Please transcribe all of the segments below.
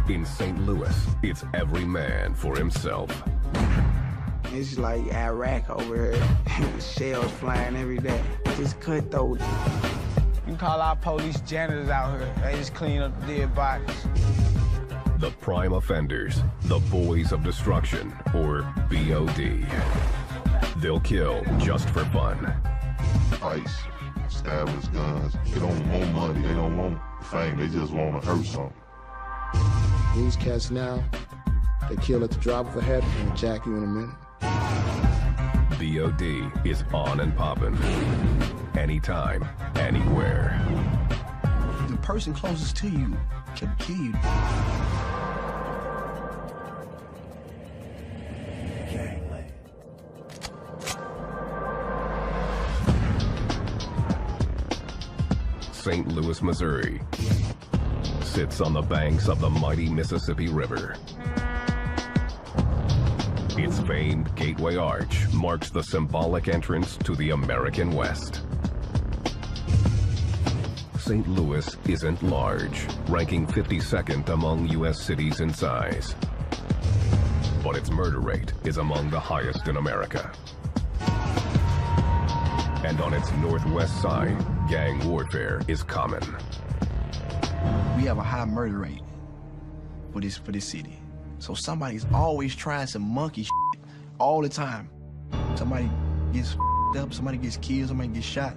In St. Louis, it's every man for himself. It's like Iraq over here. Shells flying every day. Just cutthroat. You call our police janitors out here. They just clean up the dead bodies. The prime offenders, the boys of destruction, or BOD. They'll kill just for fun. Fights, stabbings, guns. They don't want money. They don't want fame. They just want to hurt something. These cats now, they kill at the drop of a hat and jack you in a minute. BOD is on and popping. Anytime, anywhere. The person closest to you can kill you. St. Louis, Missouri sits on the banks of the mighty Mississippi River. Its famed Gateway Arch marks the symbolic entrance to the American West. St. Louis isn't large, ranking 52nd among U.S. cities in size. But its murder rate is among the highest in America. And on its northwest side, gang warfare is common. We have a high murder rate for this city. So somebody's always trying some monkey shit all the time. Somebody gets up, somebody gets killed, somebody gets shot.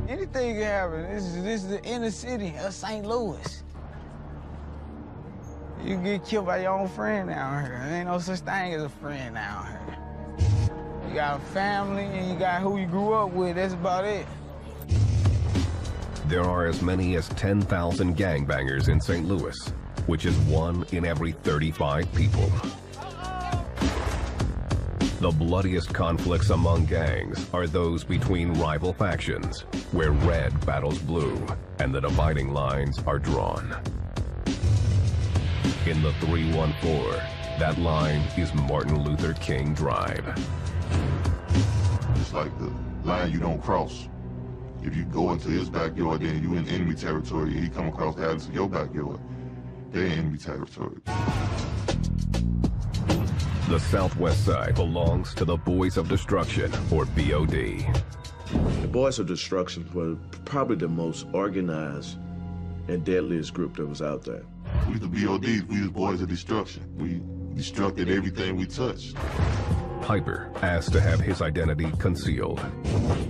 Anything can happen. This is the inner city of St. Louis. You get killed by your own friend down here. There ain't no such thing as a friend down here. You got a family and you got who you grew up with, that's about it. There are as many as 10,000 gangbangers in St. Louis, which is 1 in every 35 people. The bloodiest conflicts among gangs are those between rival factions, where red battles blue, and the dividing lines are drawn. In the 314, that line is Martin Luther King Drive. It's like the line you don't cross. If you go into his backyard, then you in enemy territory, and he come across that into your backyard, they're in enemy territory. The southwest side belongs to the Boys of Destruction, or BOD. The Boys of Destruction were probably the most organized and deadliest group that was out there. We the BODs, we the Boys of Destruction. We destructed everything we touched. Piper asked to have his identity concealed.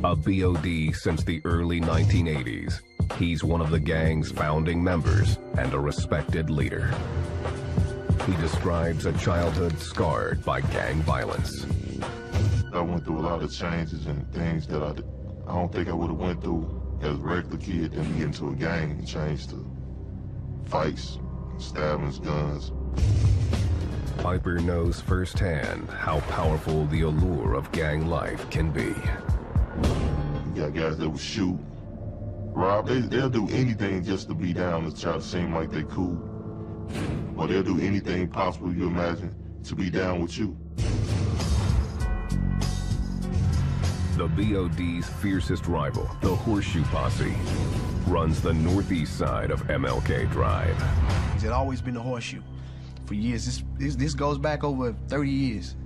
A BOD since the early 1980s, he's one of the gang's founding members and a respected leader. He describes a childhood scarred by gang violence. I went through a lot of changes and things that I don't think I would have went through as a regular kid, then get into a gang and change to fights, stabbings, guns. Piper knows firsthand how powerful the allure of gang life can be. You got guys that will shoot, rob, they'll do anything just to be down to try to seem like they cool. Or they'll do anything possible you imagine to be down with you. The BOD's fiercest rival, the Horseshoe Posse, runs the northeast side of MLK Drive. It's always been the Horseshoe. For years, this goes back over 30 years.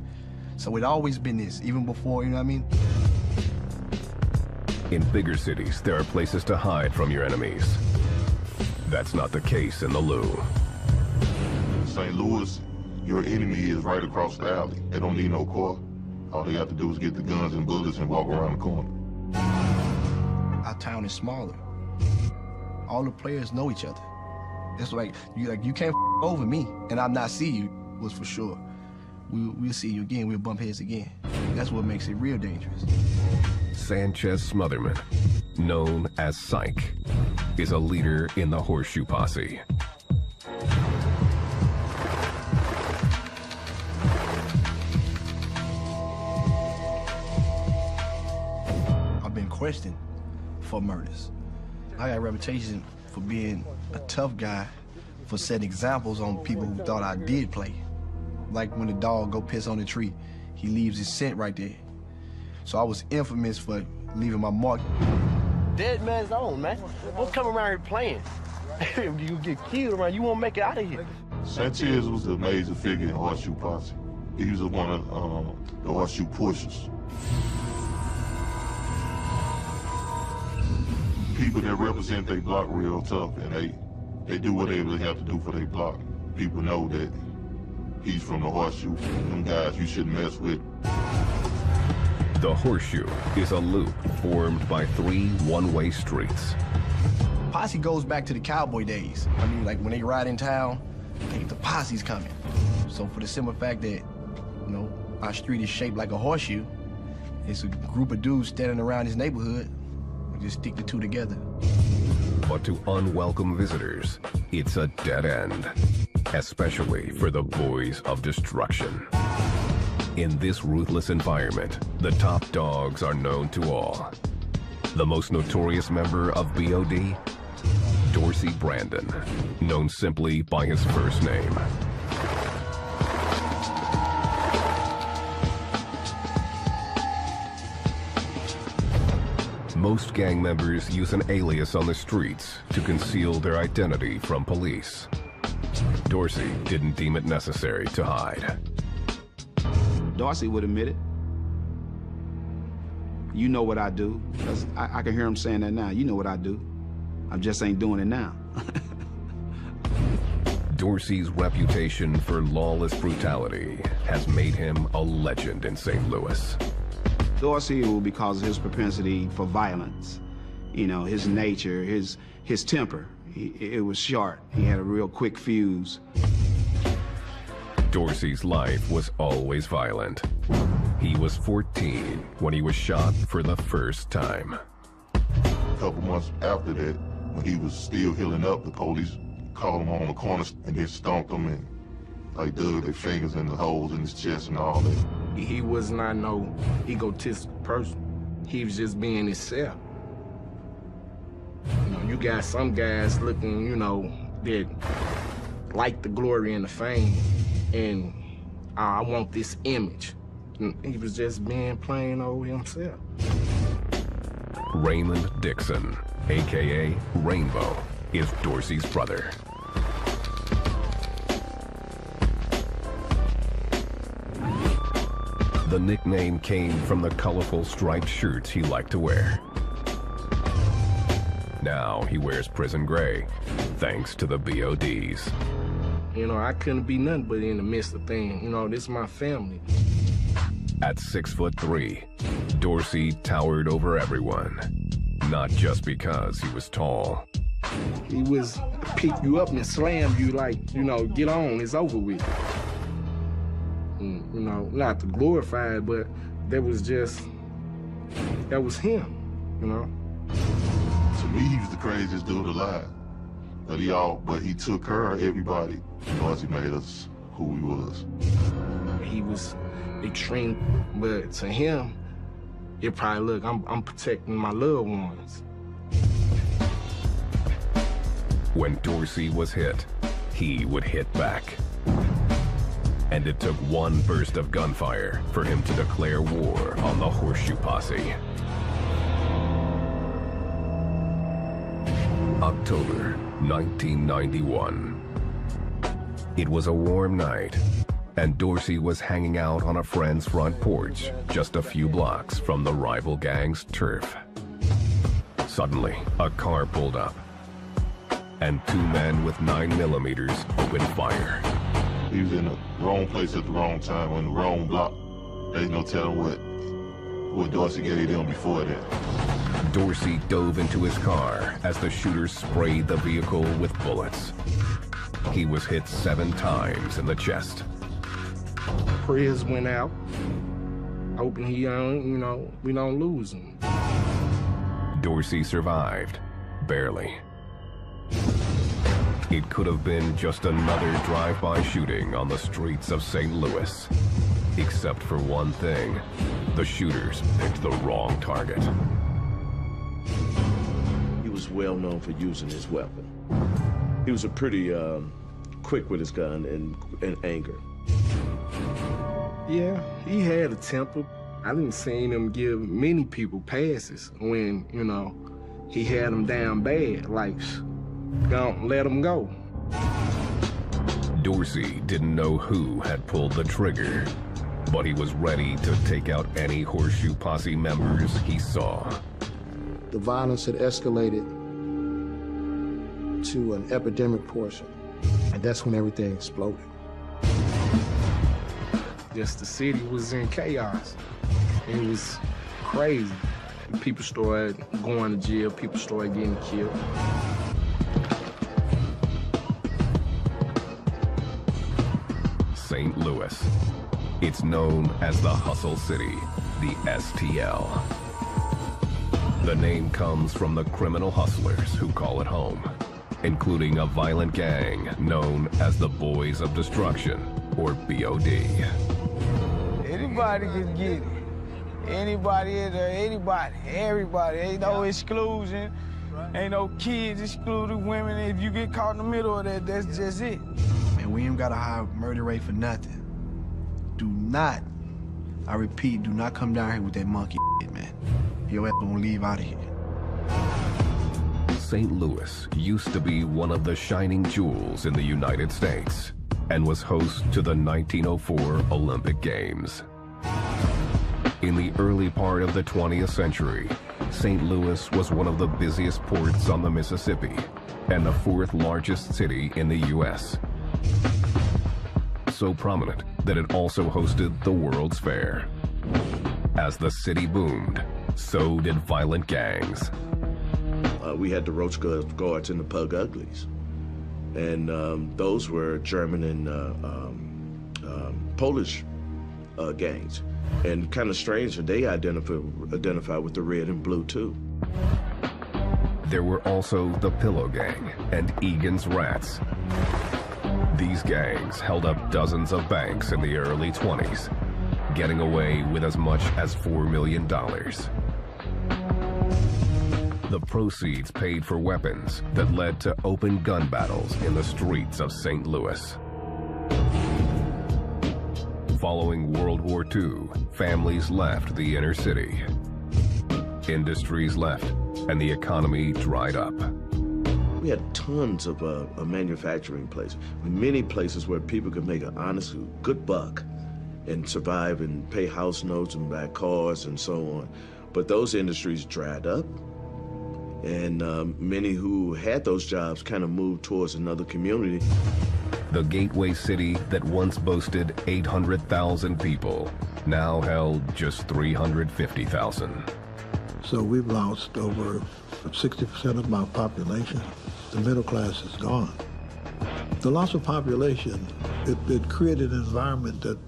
So it's always been this, even before, you know what I mean? In bigger cities, there are places to hide from your enemies. That's not the case in the Lou. St. Louis, your enemy is right across the alley. They don't need no car. All they have to do is get the guns and bullets and walk around the corner. Our town is smaller. All the players know each other. It's like you can't over me and I not see you, was for sure. We'll see you again, we'll bump heads again. That's what makes it real dangerous. Sanchez Smotherman, known as Psych, is a leader in the Horseshoe Posse. I've been questioned for murders. I got a reputation for being a tough guy, for setting examples on people who thought I did play. Like when the dog go piss on the tree, he leaves his scent right there. So I was infamous for leaving my mark. Dead man's own, man. Don't come around here playing. If you get killed around, you won't make it out of here. Sanchez was a major figure in Horseshoe Posse. He was one of the Horseshoe pushers. People that represent their block real tough, and they do whatever they have to do for their block. People know that he's from the Horseshoe. Them guys you shouldn't mess with. The Horseshoe is a loop formed by 3 one-way streets. Posse goes back to the cowboy days. I mean, like when they ride in town, the posse's coming. So for the simple fact that, you know, our street is shaped like a horseshoe, it's a group of dudes standing around this neighborhood. We just stick the two together. But to unwelcome visitors, it's a dead end, especially for the Boys of Destruction. In this ruthless environment, the top dogs are known to all. The most notorious member of BOD? Dorsey Brandon, known simply by his first name. Most gang members use an alias on the streets to conceal their identity from police. Dorsey didn't deem it necessary to hide. Dorsey would admit it. You know what I do. I can hear him saying that now. You know what I do. I just ain't doing it now. Dorsey's reputation for lawless brutality has made him a legend in St. Louis. Dorsey, because of his propensity for violence, you know, his nature, his temper, it was short. He had a real quick fuse. Dorsey's life was always violent. He was 14 when he was shot for the first time. A couple months after that, when he was still healing up, the police called him on the corner and then stomped him and like dug their fingers in the holes in his chest and all that. He was not no egotistical person. He was just being himself. You know, you got some guys looking, you know, that like the glory and the fame, and I want this image. And he was just being plain old himself. Raymond Dixon, a.k.a. Rainbow, is Dorsey's brother. The nickname came from the colorful striped shirts he liked to wear. Now he wears prison gray, thanks to the BODs. You know, I couldn't be nothing but in the midst of things. You know, this is my family. At 6'3", Dorsey towered over everyone, not just because he was tall. He was pick you up and slam you like, you know, get on, it's over with. And, you know, not to glorify it, but that was him, you know. To me, he was the craziest dude alive. But he took care of everybody. Dorsey made us who he was. He was extreme, but to him, it probably, look, I'm protecting my loved ones. When Dorsey was hit, he would hit back. And it took one burst of gunfire for him to declare war on the Horseshoe Posse. October 1991. It was a warm night, and Dorsey was hanging out on a friend's front porch just a few blocks from the rival gang's turf. Suddenly, a car pulled up, and 2 men with 9mm opened fire. He was in the wrong place at the wrong time, on the wrong block. There's no telling what Dorsey gave them before that. Dorsey dove into his car as the shooters sprayed the vehicle with bullets. He was hit 7 times in the chest. Prayers went out, hoping he, you know, we don't lose him. Dorsey survived, barely. It could have been just another drive-by shooting on the streets of St. Louis. Except for one thing, the shooters picked the wrong target. He was well known for using his weapon. He was a pretty quick with his gun and anger. Yeah, he had a temper. I didn't see him give many people passes when, you know, he had them down bad. Like, Don't let them go. Dorsey didn't know who had pulled the trigger, but he was ready to take out any Horseshoe Posse members he saw. The violence had escalated to an epidemic portion, and that's when everything exploded. Just the city was in chaos. It was crazy. People started going to jail, people started getting killed. St. Louis. It's known as the Hustle City, the STL. The name comes from the criminal hustlers who call it home, including a violent gang known as the Boys of Destruction, or BOD. Anybody can get it. Anybody in there, anybody, everybody. Ain't no exclusion. Ain't no kids excluded, women. If you get caught in the middle of that, that's just it. Man, we ain't got a high murder rate for nothing. Do not, I repeat, do not come down here with that monkey shit, man. Your ass gonna leave out of here. St. Louis used to be one of the shining jewels in the United States and was host to the 1904 Olympic Games. In the early part of the 20th century, St. Louis was one of the busiest ports on the Mississippi and the fourth largest city in the U.S. So prominent that it also hosted the World's Fair. As the city boomed, so did violent gangs. We had the Roach Guards and the Pug Uglies. And those were German and Polish gangs. And kind of strange that they identify with the red and blue too. There were also the Pillow Gang and Egan's Rats. These gangs held up dozens of banks in the early 20s, getting away with as much as $4 million. The proceeds paid for weapons that led to open gun battles in the streets of St. Louis. Following World War II, families left the inner city. Industries left, and the economy dried up. We had tons of manufacturing places, many places where people could make an honest, good buck and survive and pay house notes and buy cars and so on. But those industries dried up, and many who had those jobs kind of moved towards another community. The gateway city that once boasted 800,000 people now held just 350,000. So we've lost over 60% of our population. The middle class is gone. The loss of population, it created an environment that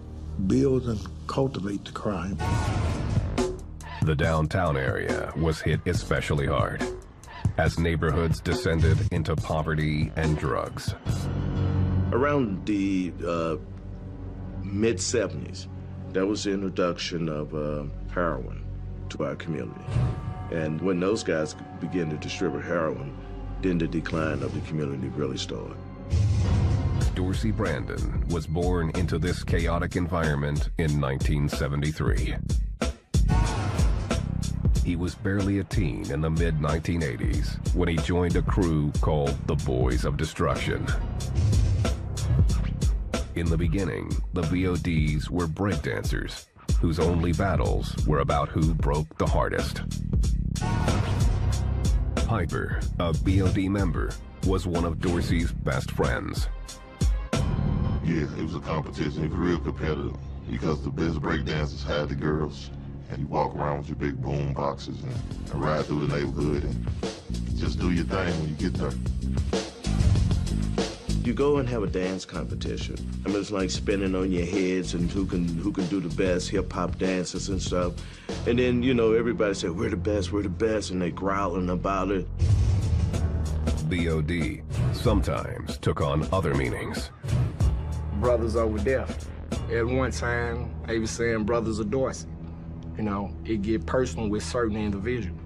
builds and cultivates crime. The downtown area was hit especially hard as neighborhoods descended into poverty and drugs. Around the mid-70s, there was the introduction of heroin to our community. And when those guys began to distribute heroin, then the decline of the community really started. Dorsey Brandon was born into this chaotic environment in 1973. He was barely a teen in the mid-1980s when he joined a crew called the Boys of Destruction. In the beginning, the BODs were breakdancers whose only battles were about who broke the hardest. Piper, a BOD member, was one of Dorsey's best friends. Yeah, it was a competition. It was real competitive because the best breakdancers had the girls, and you walk around with your big boom boxes and ride through the neighborhood and just do your thing when you get there. You go and have a dance competition. I mean, it's like spinning on your heads and who can do the best hip-hop dances and stuff. And then, you know, everybody said, we're the best, and they growling about it. BOD sometimes took on other meanings. Brothers over death. At one time, they were saying brothers of Dorsey. You know, it get personal with certain individuals.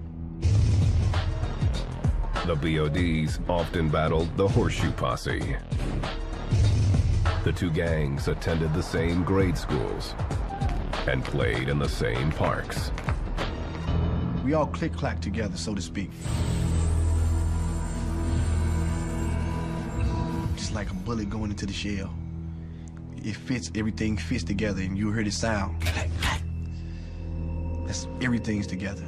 The BODs often battled the Horseshoe Posse. The two gangs attended the same grade schools and played in the same parks. We all click-clack together, so to speak. It's like a bullet going into the shell. It fits, everything fits together, and you hear the sound. That's, everything's together.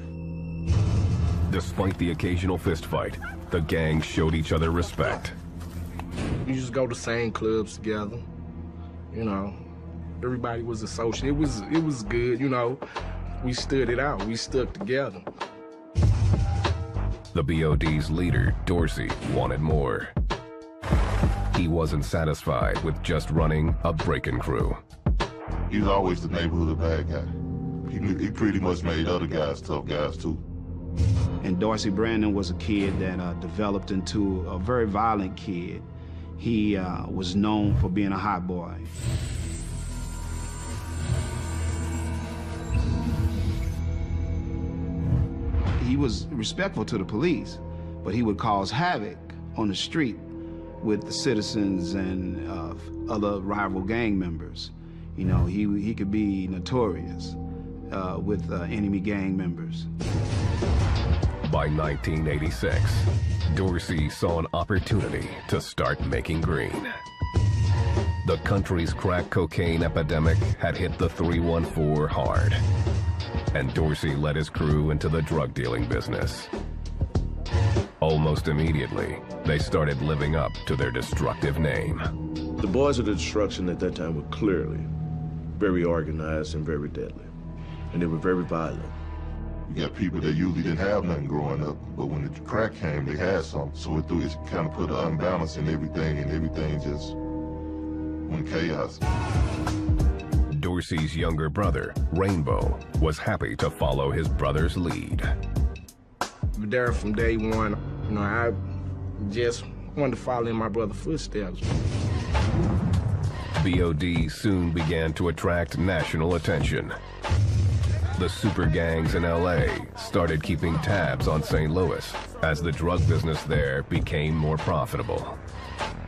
Despite the occasional fistfight, the gang showed each other respect. You just go to the same clubs together, you know. Everybody was associated. It was good, you know. We stood it out. We stuck together. The BOD's leader, Dorsey, wanted more. He wasn't satisfied with just running a break-in crew. He was always the neighborhood bad guy. He pretty much made other guys tough guys too. And Dorsey Brandon was a kid that developed into a very violent kid. He was known for being a hot boy. He was respectful to the police, but he would cause havoc on the street with the citizens and other rival gang members. You know, he could be notorious with enemy gang members. By 1986, Dorsey saw an opportunity to start making green. The country's crack cocaine epidemic had hit the 314 hard, and Dorsey led his crew into the drug dealing business. Almost immediately, they started living up to their destructive name. The Boys of the Destruction at that time were clearly very organized and very deadly, and they were very violent. You got people that usually didn't have nothing growing up, but when the crack came, they had something. So it kind of put an unbalance in everything, and everything just went chaos. Dorsey's younger brother, Rainbow, was happy to follow his brother's lead. There from day one, you know, I just wanted to follow in my brother's footsteps. BOD soon began to attract national attention. The super gangs in LA started keeping tabs on St. Louis as the drug business there became more profitable.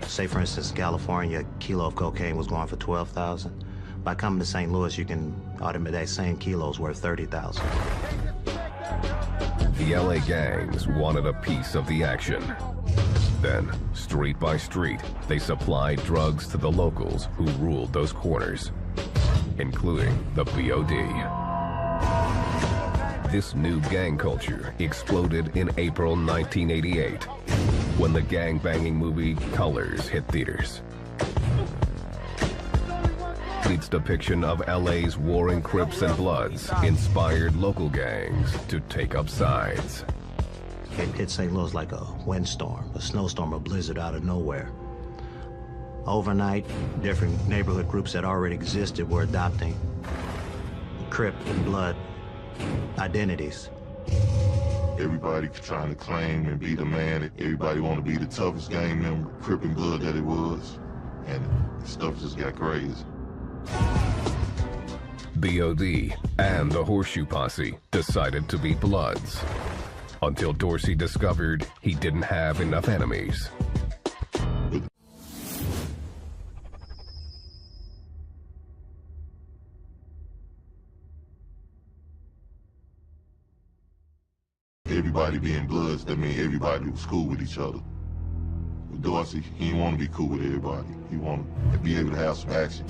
Say, for instance, California, a kilo of cocaine was going for $12,000. By coming to St. Louis, you can automate that same kilo's worth $30,000. The LA gangs wanted a piece of the action. Then, street by street, they supplied drugs to the locals who ruled those corners, including the BOD. This new gang culture exploded in April 1988, when the gang-banging movie Colors hit theaters. Its depiction of LA's warring Crips and Bloods inspired local gangs to take up sides. It hit St. Louis like a windstorm, a snowstorm, a blizzard out of nowhere. Overnight, different neighborhood groups that already existed were adopting Crip and Blood identities. Everybody trying to claim and be the man. Everybody want to be the toughest gang member, Crip and Blood that it was. And stuff just got crazy. BOD and the Horseshoe Posse decided to be Bloods, until Dorsey discovered he didn't have enough enemies. Everybody being Bloods, that means everybody was cool with each other. With Dorsey, he didn't want to be cool with everybody. He wanted to be able to have some action.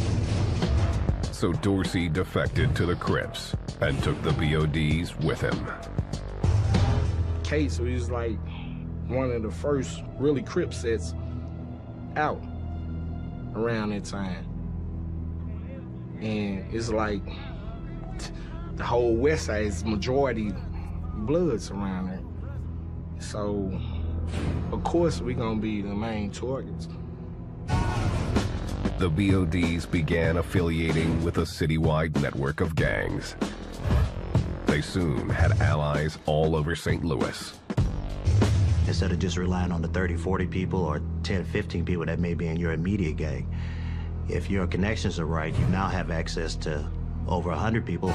So Dorsey defected to the Crips and took the BODs with him. Case was like one of the first really Crip sets out around that time. And it's like the whole West Side is majority Bloods around there. So, of course, we're gonna be the main targets. The BODs began affiliating with a citywide network of gangs. They soon had allies all over St. Louis. Instead of just relying on the 30, 40 people or 10, 15 people that may be in your immediate gang, if your connections are right, you now have access to over 100 people.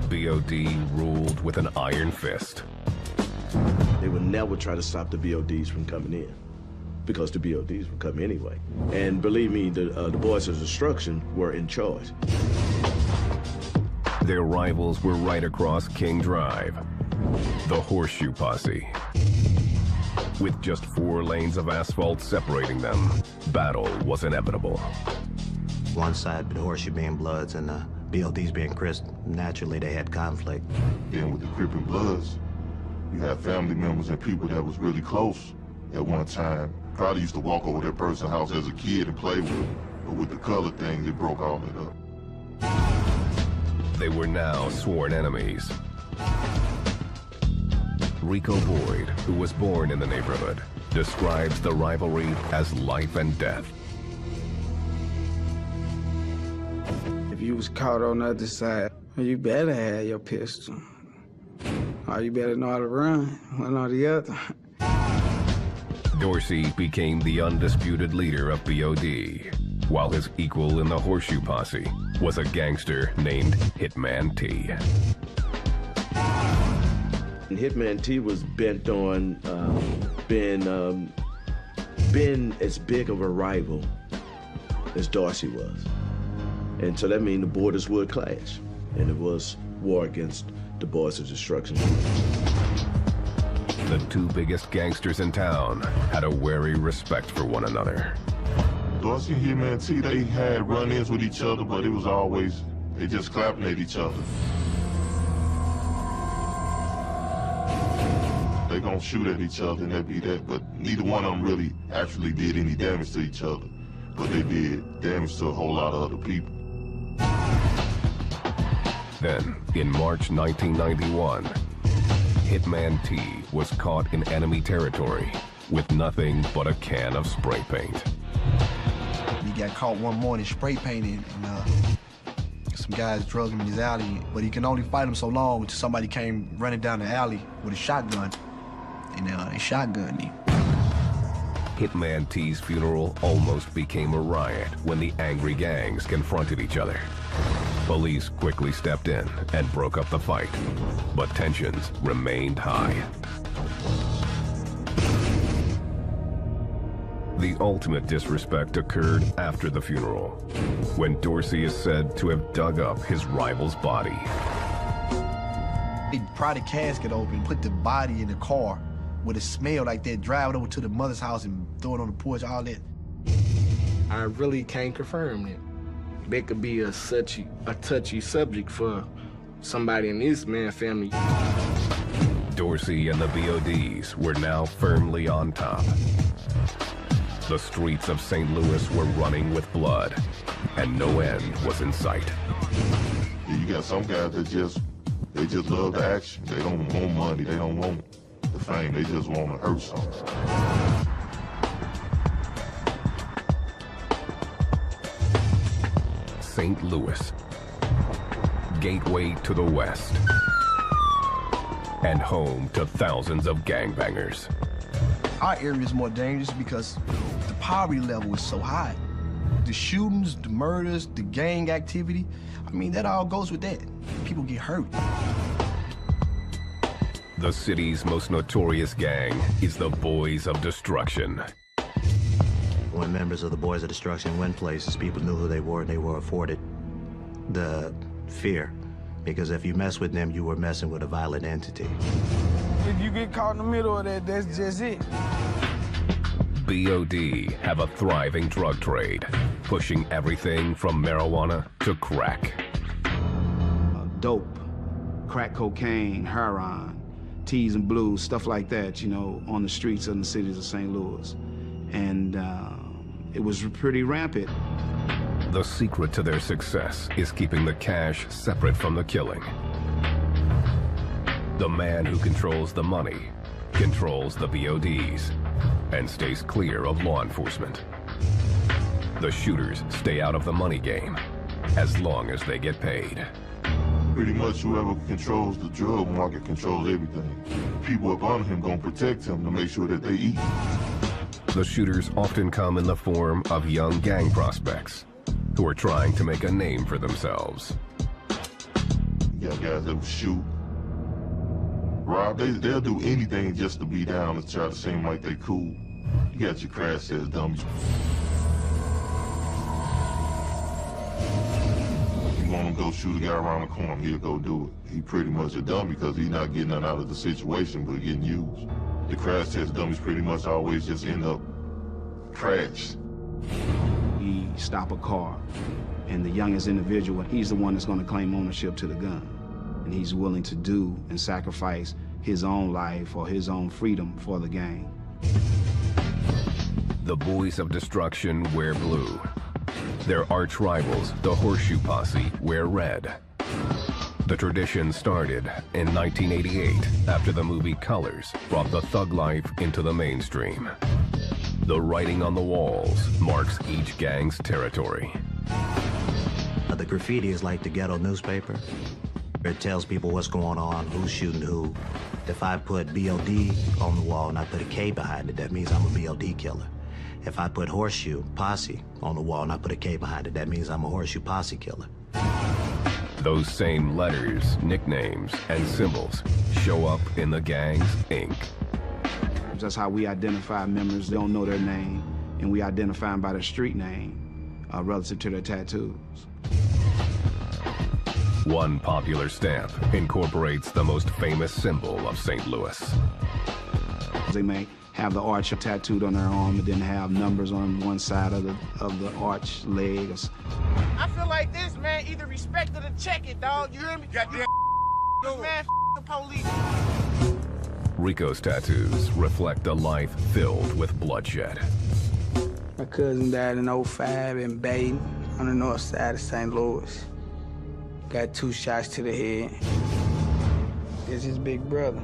BOD ruled with an iron fist. They would never try to stop the BODs from coming in, because the BODs would come anyway. And believe me, the Boys of Destruction were in charge. Their rivals were right across King Drive, the Horseshoe Posse. With just 4 lanes of asphalt separating them, battle was inevitable. One side, the Horseshoe being Bloods and the BODs being Crips, naturally they had conflict. Then with the Crip and Bloods, you had family members and people that was really close at one time. Probably used to walk over their person's house as a kid and play with them. But with the color thing, it broke all that up. They were now sworn enemies. Rico Boyd, who was born in the neighborhood, describes the rivalry as life and death. If you was caught on the other side, you better have your pistol. Or you better know how to run, one or the other. Dorsey became the undisputed leader of BOD, while his equal in the Horseshoe Posse was a gangster named Hitman T. Hitman T was bent on being as big of a rival as Dorsey was. And so that means the borders would clash. And it was war against the Boys of Destruction. The 2 biggest gangsters in town had a wary respect for one another. Dorsey and Hitman T, they had run-ins with each other, but it was always, they just clapping at each other. They gonna shoot at each other and that be that, but neither one of them really actually did any damage to each other. But they did damage to a whole lot of other people. Then, in March 1991, Hitman T was caught in enemy territory with nothing but a can of spray paint. He got caught one morning spray painting, and some guys drug him in his alley, but he can only fight him so long until somebody came running down the alley with a shotgun, and they shotgunned him. Hitman T's funeral almost became a riot when the angry gangs confronted each other. Police quickly stepped in and broke up the fight, but tensions remained high. The ultimate disrespect occurred after the funeral, when Dorsey is said to have dug up his rival's body. They pried the casket open, put the body in the car with a smell like that, drive it over to the mother's house and throw it on the porch, all that. I really can't confirm that. That could be a touchy subject for somebody in this man's family. Dorsey and the BODs were now firmly on top. The streets of St. Louis were running with blood, and no end was in sight. You got some guys that just love the action. They don't want money, they don't want the fame, they just want to hurt something. St. Louis, gateway to the West, and home to thousands of gangbangers. Our area is more dangerous because the poverty level is so high. The shootings, the murders, the gang activity, I mean, that all goes with that. People get hurt. The city's most notorious gang is the Boys of Destruction. When members of the Boys of Destruction went places, people knew who they were, and they were afforded the fear. Because if you mess with them, you were messing with a violent entity. If you get caught in the middle of that, that's just it. BOD have a thriving drug trade, pushing everything from marijuana to crack. Dope, crack cocaine, heroin, T's and blues, stuff like that, you know, on the streets of the cities of St. Louis. And it was pretty rampant. The secret to their success is keeping the cash separate from the killing. The man who controls the money controls the BODs and stays clear of law enforcement. The shooters stay out of the money game as long as they get paid. Pretty much whoever controls the drug market controls everything. People up under him gonna protect him to make sure that they eat. The shooters often come in the form of young gang prospects who are trying to make a name for themselves. You got guys that will shoot, rob, they'll do anything just to be down and try to seem like they cool. You got your crash ass dummies. You want him to go shoot a guy around the corner, he'll go do it. He pretty much a dummy because he's not getting nothing out of the situation but getting used. the crash test dummies pretty much always just end up trash. He stop a car, and the youngest individual, he's the one that's going to claim ownership to the gun. And he's willing to do and sacrifice his own life or his own freedom for the gang. The Boys of Destruction wear blue. Their arch rivals, the Horseshoe Posse, wear red. The tradition started in 1988 after the movie Colors brought the thug life into the mainstream. The writing on the walls marks each gang's territory. The graffiti is like the ghetto newspaper. It tells people what's going on, who's shooting who. If I put BOD on the wall and I put a K behind it, that means I'm a BOD killer. If I put Horseshoe Posse on the wall and I put a K behind it, that means I'm a Horseshoe Posse killer. Those same letters, nicknames, and symbols show up in the gang's ink. That's how we identify members. They don't know their name, and we identify them by their street name relative to their tattoos. One popular stamp incorporates the most famous symbol of St. Louis. They may have the arch tattooed on their arm and then have numbers on one side of the arch leg. I feel like this, man. Either respect it or check it, dog. You hear me? Goddamn man, the police. Rico's tattoos reflect a life filled with bloodshed. My cousin died in '05 in Baden on the north side of St. Louis. Got 2 shots to the head. This is his big brother.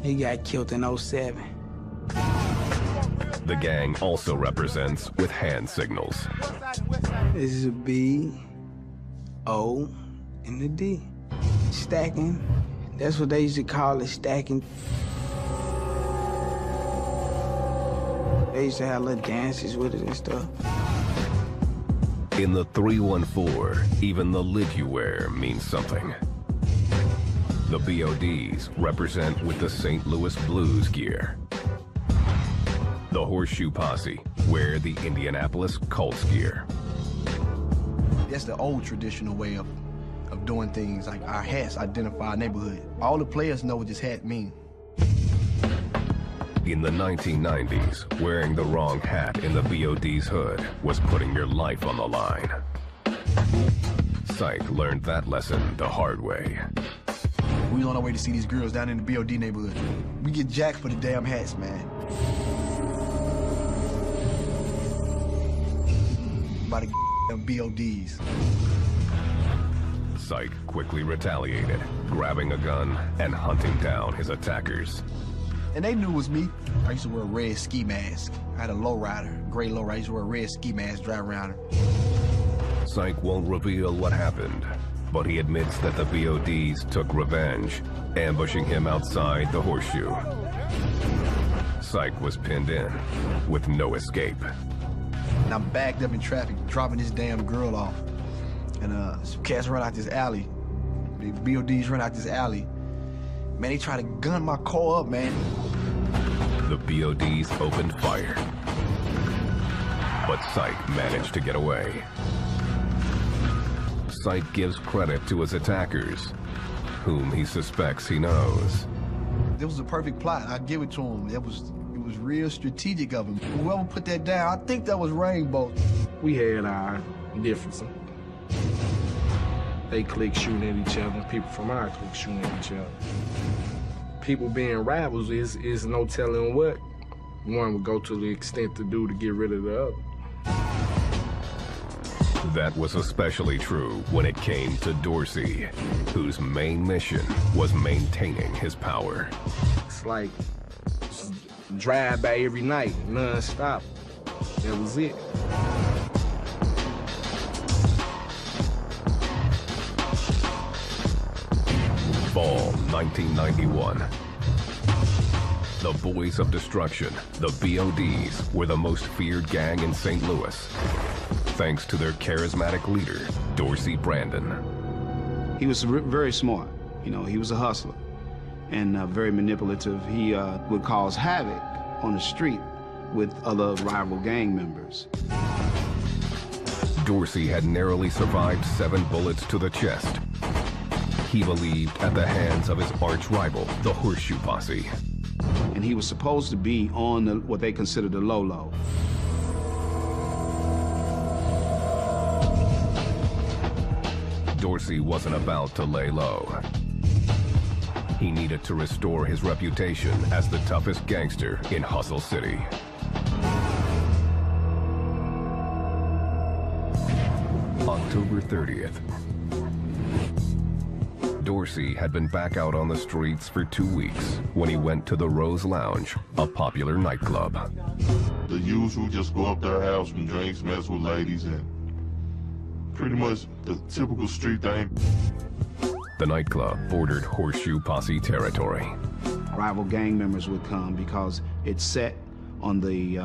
He got killed in '07. The gang also represents with hand signals. This is a B, O, and a D. Stacking. That's what they used to call it, stacking. They used to have little dances with it and stuff. In the 314, even the lid you wear means something. The BODs represent with the St. Louis Blues gear. The Horseshoe Posse wear the Indianapolis Colts gear. That's the old traditional way of doing things. Like our hats identify our neighborhood. All the players know what this hat means. In the 1990s, wearing the wrong hat in the BOD's hood was putting your life on the line. Syke learned that lesson the hard way. We was on our way to see these girls down in the BOD neighborhood. We get jacked for the damn hats, man. By the damn BODs. Syke quickly retaliated, grabbing a gun and hunting down his attackers. And they knew it was me. I used to wear a red ski mask. I had a lowrider, gray lowrider. I used to wear a red ski mask, drive around her. Syke won't reveal what happened, but he admits that the BODs took revenge, ambushing him outside the Horseshoe. Syke was pinned in, with no escape. And I'm backed up in traffic, dropping this damn girl off. And some cats run out this alley. The BODs run out this alley. Man, they try to gun my car up, man. The BODs opened fire, but Syke managed to get away. Syke gives credit to his attackers, whom he suspects he knows. It was a perfect plot. I give it to him. It was real strategic of him. Whoever put that down, I think that was Rainbow. We had our differences. They clique shooting at each other, people from our clique shooting at each other. People being rivals is no telling what one would go to the extent to do to get rid of the other. That was especially true when it came to Dorsey, whose main mission was maintaining his power. It's like drive by every night, non-stop. That was it. Fall 1991. The Boys of Destruction, the BODs, were the most feared gang in St. Louis, thanks to their charismatic leader, Dorsey Brandon. He was very smart. You know, he was a hustler and very manipulative. He would cause havoc on the street with other rival gang members. Dorsey had narrowly survived 7 bullets to the chest. He believed at the hands of his arch rival, the Horseshoe Posse. And and he was supposed to be on what they considered the low-low. Dorsey wasn't about to lay low. He needed to restore his reputation as the toughest gangster in Hustle City. October 30th. Dorsey had been back out on the streets for 2 weeks when he went to the Rose Lounge, a popular nightclub. The usual, just go up there, have some drinks, mess with ladies, and pretty much the typical street thing. The nightclub bordered Horseshoe Posse territory. Rival gang members would come because it's set on the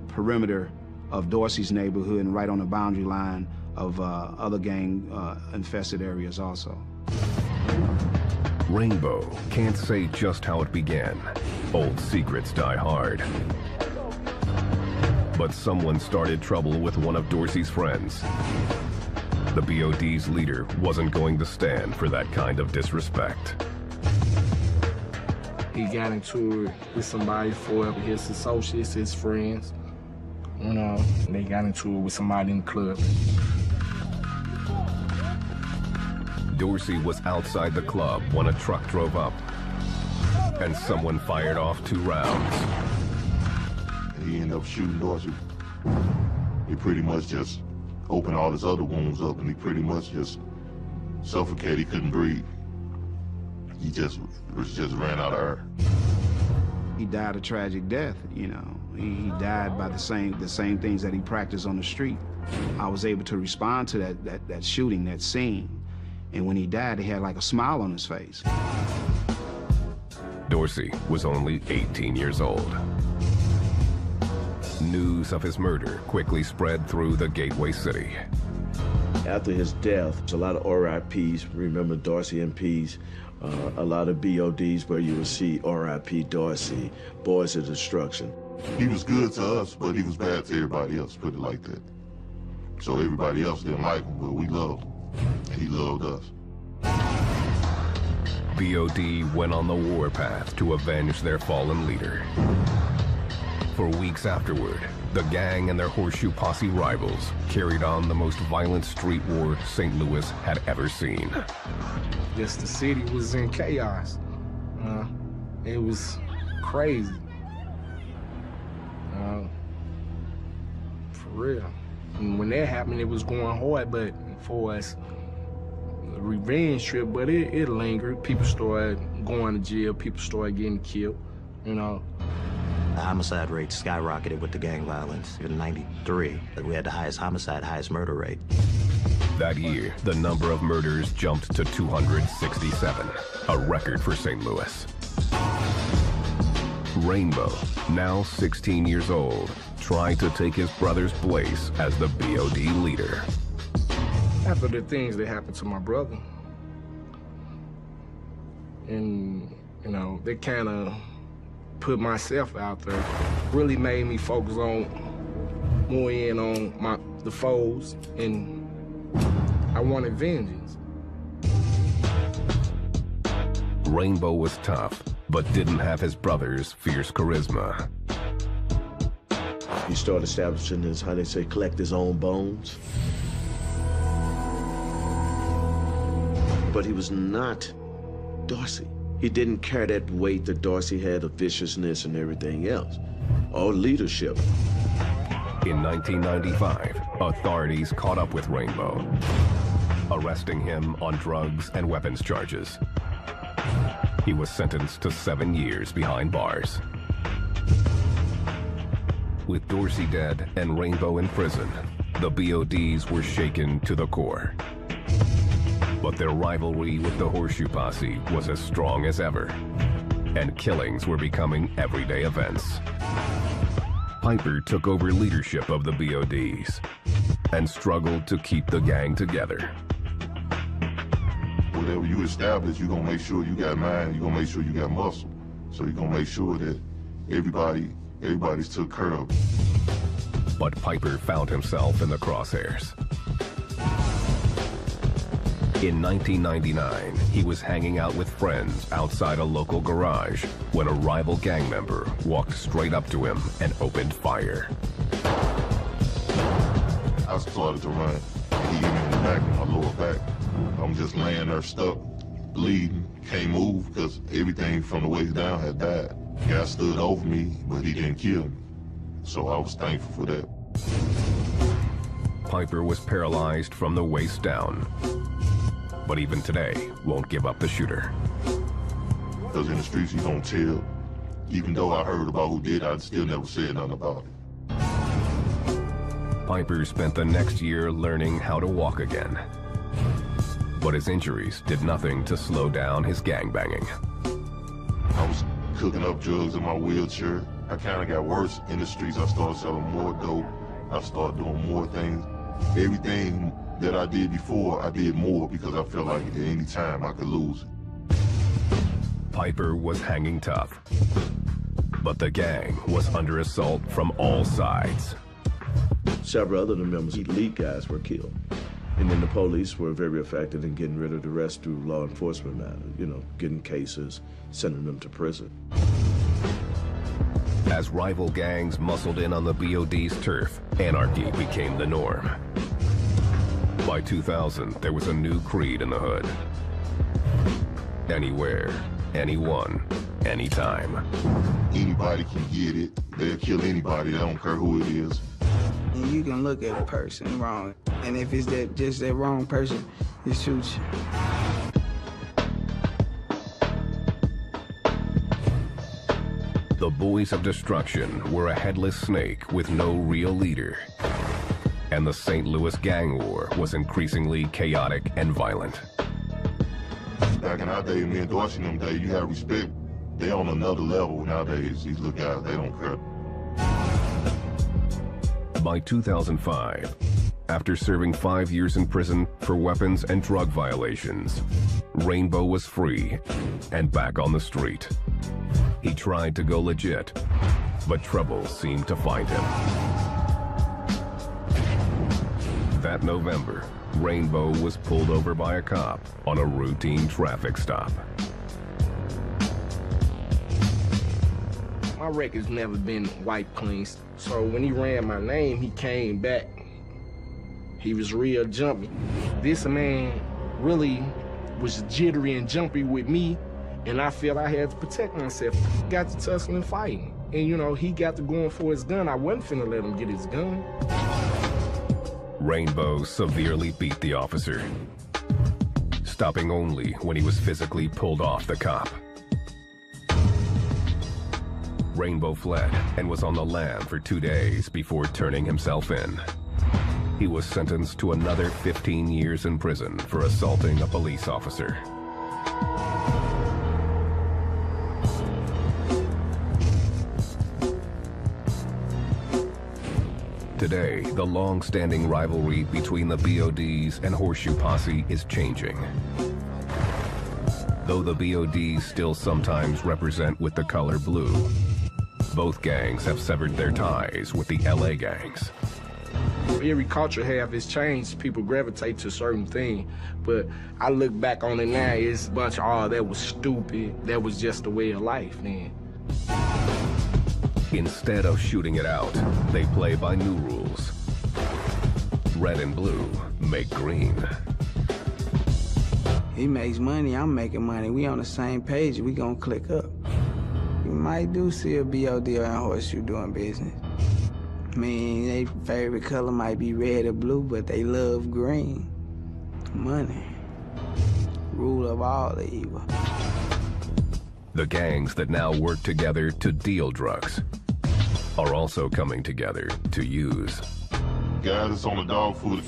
perimeter of Dorsey's neighborhood and right on the boundary line of other gang-infested areas also. Rainbow can't say just how it began. Old secrets die hard. But someone started trouble with one of Dorsey's friends. The BOD's leader wasn't going to stand for that kind of disrespect. He got into it with somebody, four of his associates, his friends, you know, and they got into it with somebody in the club. Dorsey was outside the club when a truck drove up, and someone fired off 2 rounds. He ended up shooting Dorsey. He pretty much just opened all his other wounds up, and he pretty much just suffocated. He couldn't breathe. He just ran out of air. He died a tragic death, you know. He died by the same things that he practiced on the street. I was able to respond to that shooting, that scene. And when he died, he had like a smile on his face. Dorsey was only 18 years old. News of his murder quickly spread through the Gateway City. After his death, a lot of RIPs, remember Dorsey MPs, a lot of BODs where you would see RIP Dorsey, Boys of Destruction. He was good to us, but he was bad to everybody else, put it like that. So everybody else didn't like him, but we loved him. He loved us. BOD went on the warpath to avenge their fallen leader. For weeks afterward, the gang and their Horseshoe Posse rivals carried on the most violent street war St. Louis had ever seen. Yes, the city was in chaos. It was crazy. For real. And when that happened, it was going hard, but for us, the revenge trip, but it lingered. People started going to jail, people started getting killed, you know. The homicide rate skyrocketed with the gang violence. In '93, we had the highest homicide, highest murder rate. That year, the number of murders jumped to 267, a record for St. Louis. Rainbow, now 16 years old, tried to take his brother's place as the BOD leader. After the things that happened to my brother, and, you know, they kind of put myself out there, really made me focus on more in on the foes, and I wanted vengeance. Rainbow was tough, but didn't have his brother's fierce charisma. He started establishing his, how they say, collect his own bones. But he was not Dorsey. He didn't carry that weight that Dorsey had of viciousness and everything else, or leadership. In 1995, authorities caught up with Rainbow, arresting him on drugs and weapons charges. He was sentenced to 7 years behind bars. With Dorsey dead and Rainbow in prison, the BODs were shaken to the core. But their rivalry with the Horseshoe Posse was as strong as ever, and killings were becoming everyday events. Piper took over leadership of the BODs and struggled to keep the gang together. Whatever you establish, you're gonna make sure you got mind, you're gonna make sure you got muscle. So you're gonna make sure that everybody's took care of. But Piper found himself in the crosshairs. In 1999, he was hanging out with friends outside a local garage when a rival gang member walked straight up to him and opened fire. I started to run. He hit me in the back, in my lower back. I'm just laying there stuck, bleeding, can't move because everything from the waist down had died. Guy stood over me, but he didn't kill me. So I was thankful for that. Piper was paralyzed from the waist down, but even today won't give up the shooter. Because in the streets you don't tell. Even though I heard about who did, I still never said nothing about it. Piper spent the next year learning how to walk again. But his injuries did nothing to slow down his gangbanging. I was cooking up drugs in my wheelchair. I kind of got worse in the streets. I started selling more dope. I started doing more things. Everything that I did before, I did more because I felt like at any time I could lose it. Piper was hanging tough, but the gang was under assault from all sides. Several other members, elite guys, were killed. And then the police were very effective in getting rid of the rest through law enforcement matters, you know, getting cases, sending them to prison. As rival gangs muscled in on the BOD's turf, anarchy became the norm. By 2000, there was a new creed in the hood. Anywhere, anyone, anytime. Anybody can get it. They'll kill anybody. They don't care who it is. And you can look at a person wrong, and if it's just that wrong person, it shoots you. The Boys of Destruction were a headless snake with no real leader. And the St. Louis gang war was increasingly chaotic and violent. Back in our day, me and Dorsey them days, you had respect. They on another level nowadays. These little guys, they don't care. By 2005, after serving 5 years in prison for weapons and drug violations, Rainbow was free and back on the street. He tried to go legit, but trouble seemed to find him. That November, Rainbow was pulled over by a cop on a routine traffic stop. My record's never been wiped clean. So when he ran my name, he came back. He was real jumpy. This man really was jittery and jumpy with me, and I felt I had to protect myself. Got to tussling fighting. And you know, he got to going for his gun. I wasn't finna let him get his gun. Rainbow severely beat the officer, stopping only when he was physically pulled off the cop. Rainbow fled and was on the lam for 2 days before turning himself in. He was sentenced to another 15 years in prison for assaulting a police officer. Today, the long-standing rivalry between the BODs and Horseshoe Posse is changing. Though the BODs still sometimes represent with the color blue, both gangs have severed their ties with the LA gangs. Every culture has changed. People gravitate to certain things. But I look back on it now, it's a bunch of, oh, that was stupid. That was just the way of life then. Instead of shooting it out, they play by new rules. Red and blue make green. He makes money, I'm making money. We on the same page, we gonna click up. You might do see a BOD or a Horseshoe doing business. I mean, their favorite color might be red or blue, but they love green. Money. Rule of all the evil. The gangs that now work together to deal drugs are also coming together to use. Guys that's on the dog food,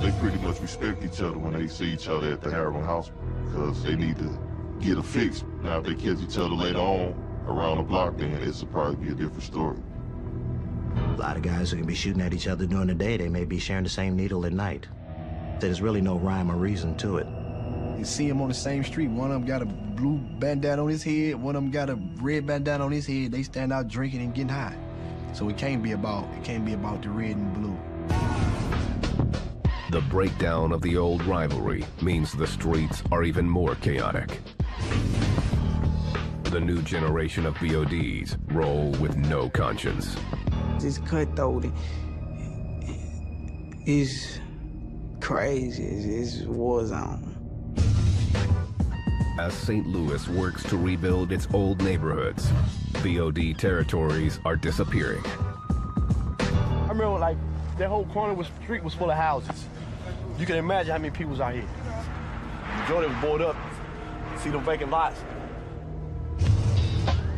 they pretty much respect each other when they see each other at the heroin house because they need to get a fix. Now, if they catch each other later on around the block, then it'll probably be a different story. A lot of guys who can be shooting at each other during the day, they may be sharing the same needle at night. There's really no rhyme or reason to it. You see them on the same street. One of them got a blue bandana on his head. One of them got a red bandana on his head. They stand out drinking and getting high. So it can't be about the red and blue. The breakdown of the old rivalry means the streets are even more chaotic. The new generation of BODs roll with no conscience. This cutthroat is crazy. It's a war zone. As St. Louis works to rebuild its old neighborhoods, BOD territories are disappearing. I remember, like, that whole corner street was full of houses. You can imagine how many people was out here. The majority was boarded up. See them vacant lots.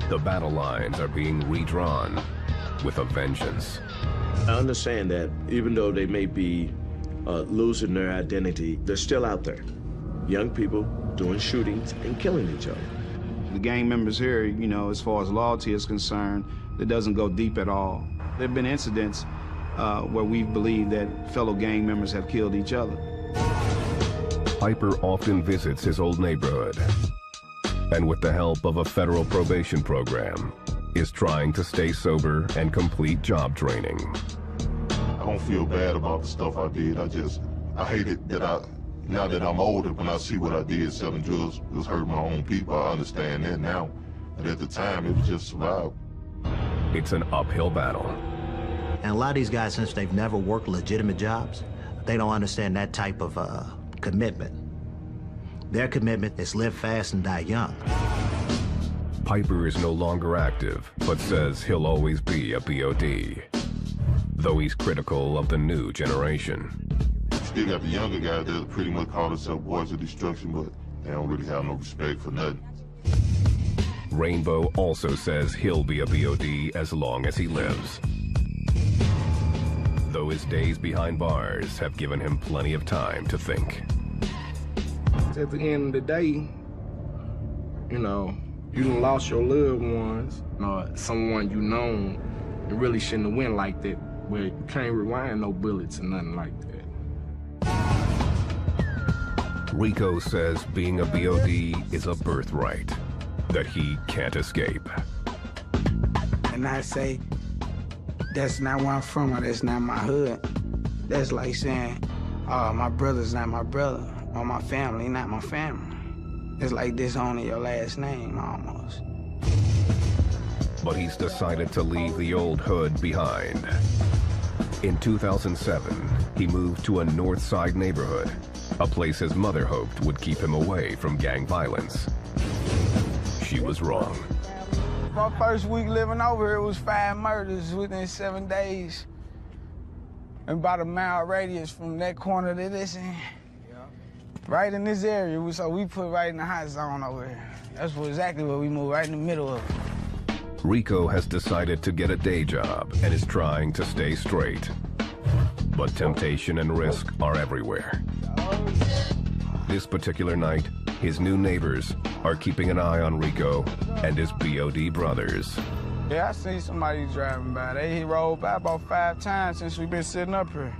The battle lines are being redrawn with a vengeance. I understand that even though they may be losing their identity, they're still out there. Young people doing shootings and killing each other. The gang members here, you know, as far as loyalty is concerned, it doesn't go deep at all. There have been incidents where we've believed that fellow gang members have killed each other. Piper often visits his old neighborhood, and with the help of a federal probation program, is trying to stay sober and complete job training. I don't feel bad about the stuff I did. I hate it that now that I'm older, when I see what I did, selling drugs was hurting my own people. I understand that now. But at the time, it was just survival. It's an uphill battle. And a lot of these guys, since they've never worked legitimate jobs, they don't understand that type of commitment. Their commitment is live fast and die young. Piper is no longer active, but says he'll always be a BOD, though he's critical of the new generation. Still got the younger guys that pretty much call themselves boys of destruction, but they don't really have no respect for nothing. Rainbow also says he'll be a BOD as long as he lives, though his days behind bars have given him plenty of time to think. At the end of the day, you know, you done lost your loved ones, or someone you known. It really shouldn't have went like that, where you can't rewind no bullets or nothing like that. Rico says being a BOD is a birthright that he can't escape. And I say, that's not where I'm from, or that's not my hood. That's like saying, my brother's not my brother, or my family not my family. It's like disowning your last name, almost. But he's decided to leave the old hood behind. In 2007, he moved to a North Side neighborhood, a place his mother hoped would keep him away from gang violence. She was wrong. My first week living over here, it was 5 murders within 7 days. And about a mile radius from that corner to this end. Right in this area, so we put right in the hot zone over here. That's exactly where we moved, right in the middle of it. Rico has decided to get a day job and is trying to stay straight. But temptation and risk are everywhere. This particular night, his new neighbors are keeping an eye on Rico and his BOD brothers. Yeah, I seen somebody driving by. They rolled by about 5 times since we've been sitting up here.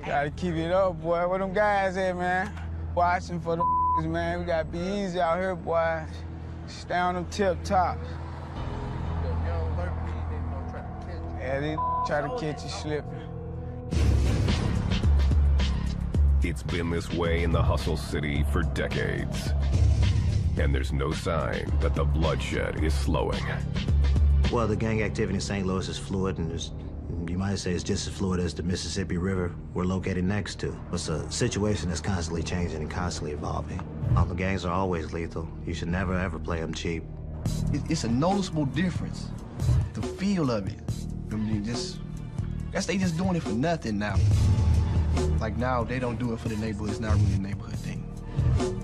Gotta keep it up, boy. Where them guys at, man? Watching for the man. We gotta be easy out here, boy. Stay on them tip tops. Yeah, they try to catch you slipping. It's been this way in the hustle city for decades. And there's no sign that the bloodshed is slowing. Well, the gang activity in St. Louis is fluid, and you might say it's just as fluid as the Mississippi River we're located next to. It's a situation that's constantly changing and constantly evolving. The gangs are always lethal. You should never, ever play them cheap. It's a noticeable difference. The feel of it. I mean, they just doing it for nothing now. Like now, they don't do it for the neighborhood. It's not really a neighborhood thing.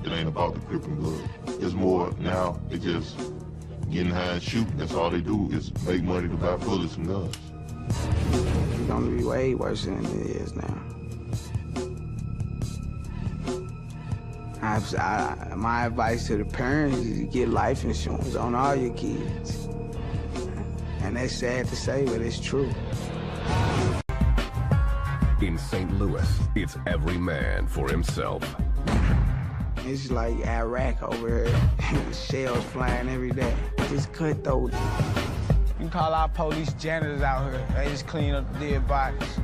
It ain't about the Crip and Blood. It's more now, they just getting high and shooting. That's all they do is make money to buy bullets and guns. It's gonna be way worse than it is now. My advice to the parents is to get life insurance on all your kids. And that's sad to say, but it's true. In St. Louis, it's every man for himself. It's like Iraq over here. Shells flying every day. Just cutthroat. You can call our police janitors out here. They just clean up the dead bodies.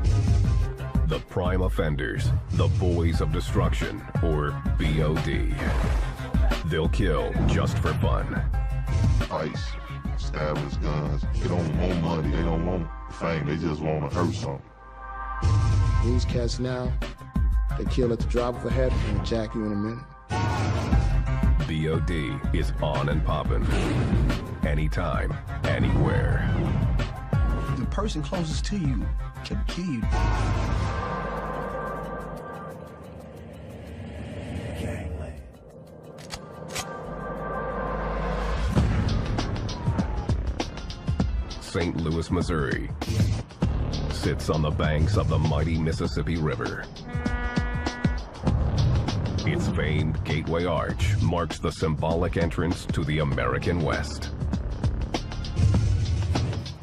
The prime offenders, the Boys of Destruction, or BOD. They'll kill just for fun. Fights, stabbings, guns. They don't want money, they don't want fame, they just want to hurt something. These cats now, they kill at the drop of a hat and jack you in a minute. BOD is on and poppin'. Anytime, anywhere. The person closest to you can kill you. St. Louis, Missouri sits on the banks of the mighty Mississippi River. Its famed Gateway Arch marks the symbolic entrance to the American West.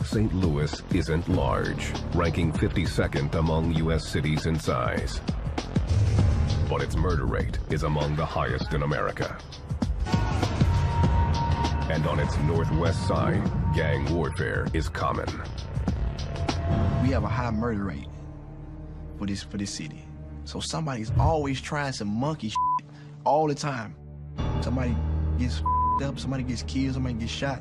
St. Louis isn't large, ranking 52nd among U.S. cities in size. But its murder rate is among the highest in America. And on its northwest side, gang warfare is common. We have a high murder rate for this city. So somebody's always trying some monkey shit all the time. Somebody gets up, somebody gets killed, somebody gets shot.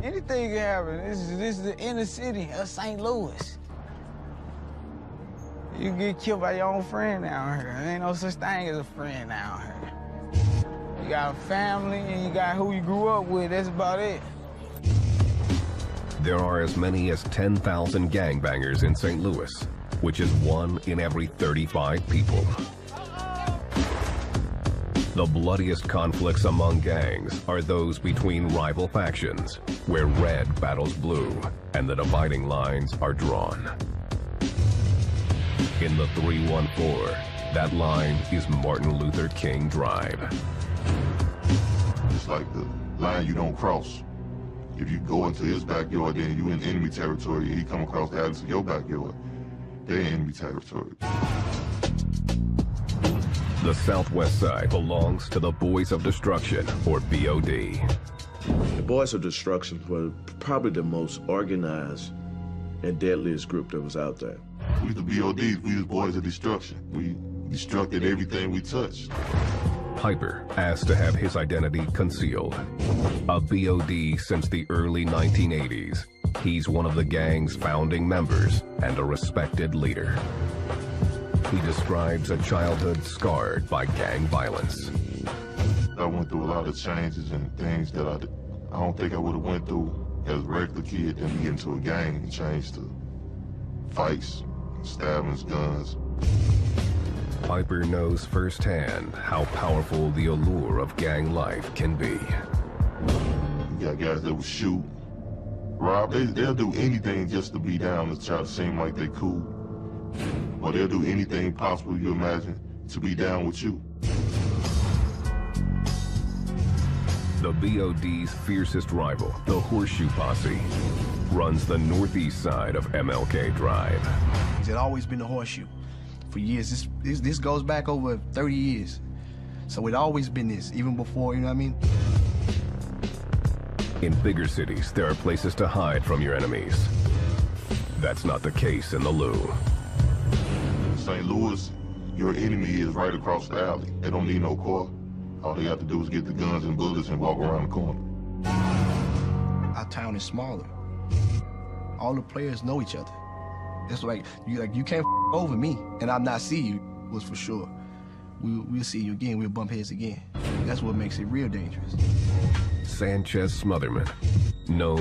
Anything can happen. This is the inner city of St. Louis. You can get killed by your own friend down here. There ain't no such thing as a friend down here. You got a family and you got who you grew up with, that's about it. There are as many as 10,000 gangbangers in St. Louis, which is 1 in every 35 people. The bloodiest conflicts among gangs are those between rival factions, where red battles blue, and the dividing lines are drawn. In the 314, that line is Martin Luther King Drive. It's like the line you don't cross. If you go into his backyard, then you in enemy territory, and he come across the alley to your backyard, they're in enemy territory. The southwest side belongs to the Boys of Destruction, or BOD. The Boys of Destruction were probably the most organized and deadliest group that was out there. We the BODs, we the Boys of Destruction. We destructed everything we touched. Piper asked to have his identity concealed. A BOD since the early 1980s, he's one of the gang's founding members and a respected leader. He describes a childhood scarred by gang violence. I went through a lot of changes and things that I don't think I would have went through as a regular kid and get into a gang and change to fights, stabbings, guns. Piper knows firsthand how powerful the allure of gang life can be. You got guys that will shoot, rob, they'll do anything just to be down to try to seem like they cool. Or they'll do anything possible you imagine to be down with you. The BOD's fiercest rival, the Horseshoe Posse, runs the northeast side of MLK Drive. It's always been the Horseshoe. For years, this goes back over 30 years. So it's always been this, even before, you know what I mean? In bigger cities, there are places to hide from your enemies. That's not the case in the Lou. St. Louis, your enemy is right across the alley. They don't need no car. All they have to do is get the guns and bullets and walk around the corner. Our town is smaller. All the players know each other. It's like you can't over me and I'm not see you, was for sure. We'll see you again, we'll bump heads again. That's what makes it real dangerous. Sanchez Smotherman, known